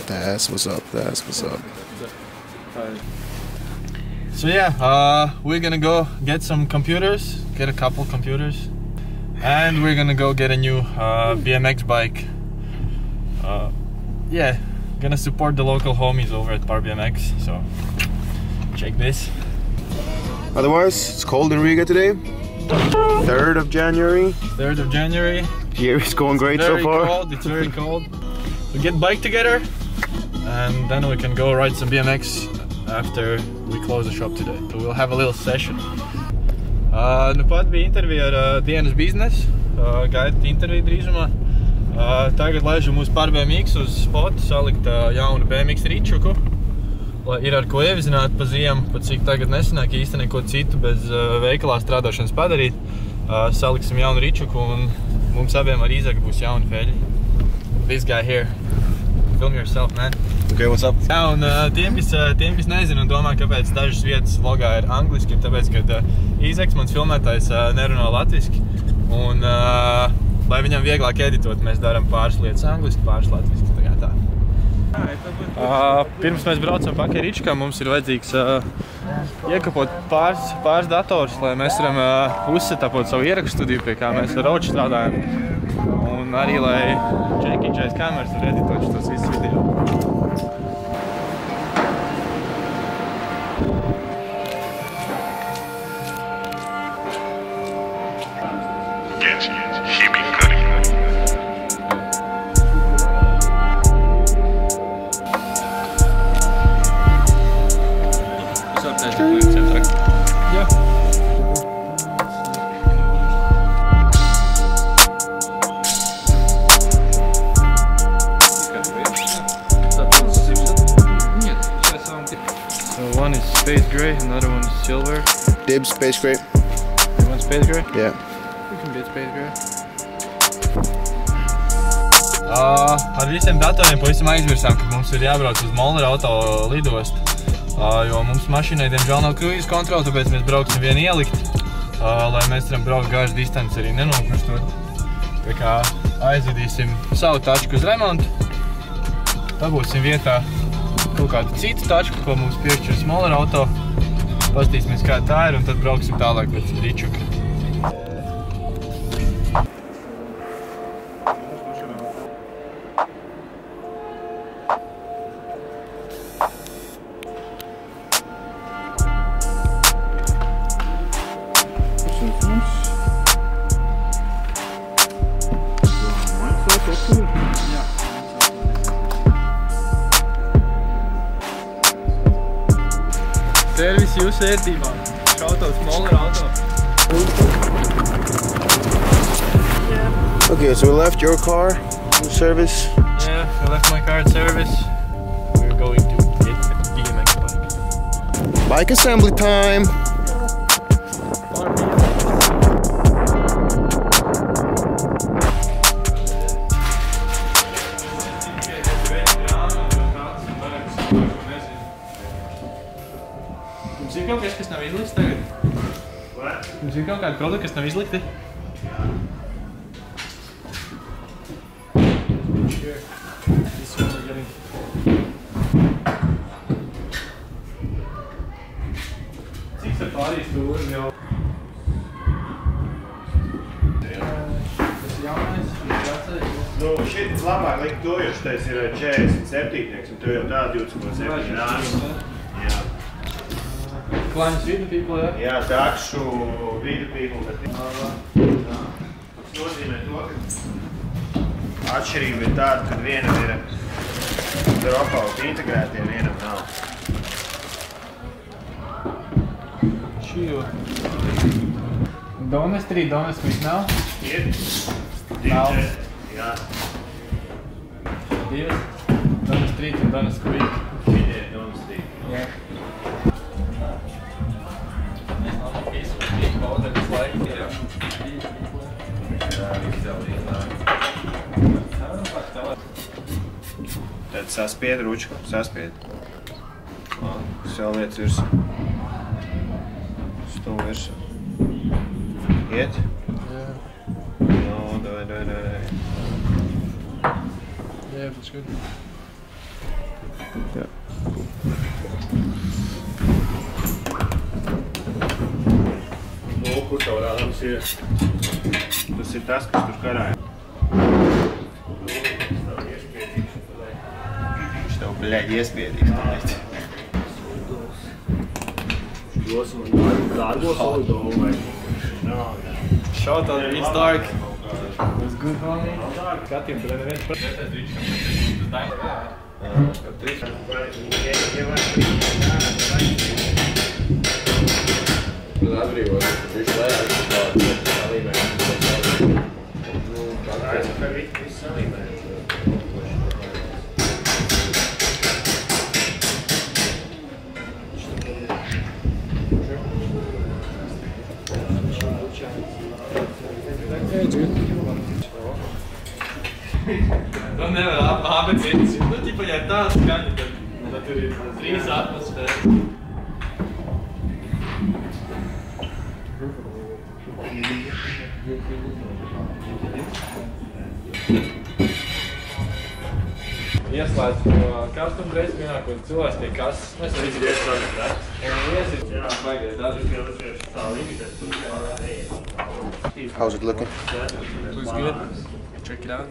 That's what's up. That's what's up. So yeah, we're gonna go get some computers, get a couple computers, and we're gonna go get a new BMX bike. Yeah, gonna support the local homies over at Par BMX. So check this. Otherwise, it's cold in Riga today. 3rd of January. 3rd of January. Year is going great so far. Cold. It's very cold. We get bike together, and then we can go ride some BMX after we close the shop today. So we'll have a little session. Nu pat bija intervija ar dienas biznesu. Gaidat interviju drīzumā. Tagad laižam uz Par BMX uz spotu salikt jaunu BMX ričuku. Lai ir ar ko ievizināt pa ziemu, pat cik tagad nesanāk īsti neko citu bez veikalā strādāšanas padarīt. Saliksim jaunu ričuku un mums abiem ar Izaku būs jauni feļi. This guy here. Film yourself, man. Okay, what's up? Jā, un tiem, kas nezina un domā, kāpēc dažas vietas vlogā ir angliski, ir tāpēc, ka Izaks, mans filmētājs, nerunā latviski. Un, lai viņam vieglāk editot, mēs darām pāris lietas angliski, pāris latviski. Tā. Pirms mēs braucam pakaļ ričukam, mums ir vajadzīgs iekapot pāris dators, lai mēs varam uzsetapot savu ierakstu studiju, pie kā mēs ar Roči strādājam. Un arī, lai Džekiņšais kameras var editot šitos visus video. One is space gray, another one is silver. Dibs, space gray. You want space gray? Yeah. We can get space gray. Ar visiem datoriem pavisam aizmirsām, ka mums ir jābrauc uz Molnera auto lidostu. Jo mums mašīnai diemžēl nav kruīzes kontrole, tāpēc mēs brauksim vienu ielikt, lai mēs varam braukt garšu distanci arī nenoklustot. Tā kā aizvedīsim savu tačku uz remontu, dabūsim vietā kaut kādu citu tačku, ko mums piešķirs Molnera auto. Pastīsimies, kā tā ir, un tad brauksim tālāk pēc ričuka. Servis jūsu ērtībā. Šautauts Molnera auto. Okay, so we left your car in service. Yeah, I left my car at service. We're going to get a BMX bike. Bike assembly time. Jums ir kaut kas nav izlikts tagad? Jums ir kaut kādi produkti, kas nav izlikti? Cik ar pārīs stūri jau? Tas ir jaunais, vecais? Nu, šit labāk likt to, jo šitais ir 47, un tu jau tā 20,7 nāks. Jā. Klaiņas vidu people, jā? Jā, takšu vidu people, bet tas nozīmē to, ka atšķirība ir tāda, kad vienam ir dropout integrētie, vienam nav. Šī Donut Street, Donut Street nav? Ir? Nav. Jā. Divas? Donut Street un Donut Street. Šitie ir Donut Street. Jā. Tad saspied ručku, saspied. Tas vēl lietas virsū. Stum virsū. Iet? Jā. No, davai. Yeah, that's good. Jā. Nu, kur tev rādams ir? Tas ir tas, kas tur karāja. Viņš tev, bļaļ, iespiedīs. Dos man dārgo solidovu vai? Shout out, it's dark. It's good, homie. Skatījum, tur neviens par... Atbrīvot, viņš lējās tādu salīmējumu. Viss salīmējumu. Nu nevar abecītas. Nu, ķipa, ja tā skaņa, tad tur ir 3 atmosfēras. Ieslēdz karstumdreiz pienākot cilvēks pie kases. Mēs visi ieslēdz. Iesit. Jā, baigais dažas. How's it looking? Looks good. Check it out.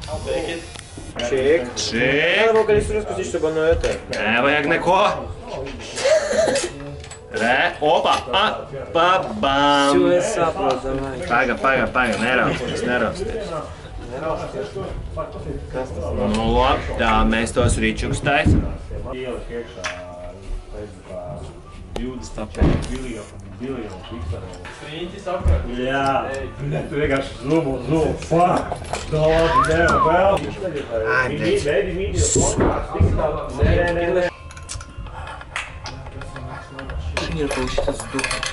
I'll take it. Ček. Vēl, kad es uzskatīs to no ētē. Nē, vajag neko. Re, opa, bam. Šo es saprotu, vai. Paga, nerausties. Kas tas ir? Nu, labi, tā mēs tos ričukus taisam. Strīņķis apkārt. Jā, tu vienkārši zumu, fuck, daudz, vēl. Тишине получится сдохнешь.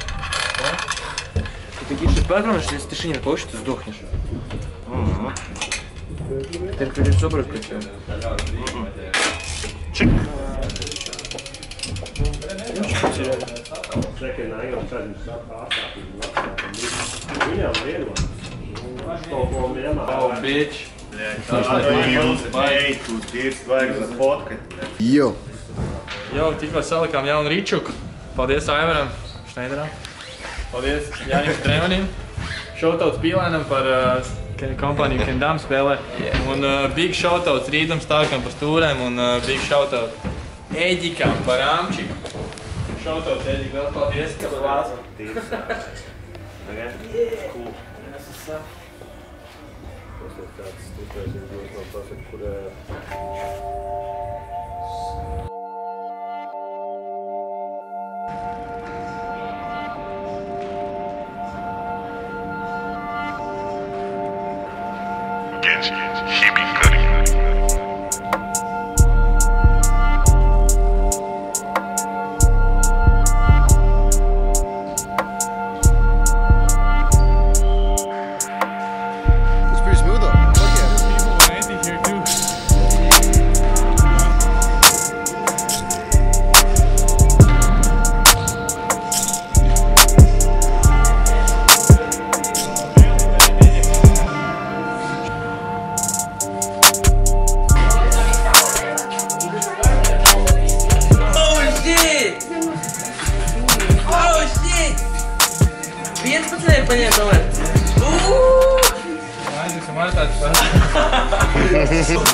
Ты такие же патроны, что если тишине получится, сдохнешь. Температуру прокачаю. Čik. Oh, bitch. Ej, tu tīrs vajag zapotkat. Jo, tikko salikām jaunu ričuku. Paldies Aivaram Šneideram. Paldies Jānim Tremanim. Shoutouts Pīlēnam par kompāniju Kendam spēlē. Un big shoutouts Rīdam Stārkam par stūrēm un big shoutout Eģikam par āmčiku. Shoutouts Eģik, vēl paldies, ka klās. Cool.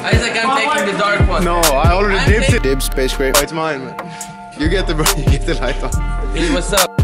Isaac, I'm taking the dark one. No, I already dipped it. Dib space crate. It's mine, man. You get the light on. Hey, what's up?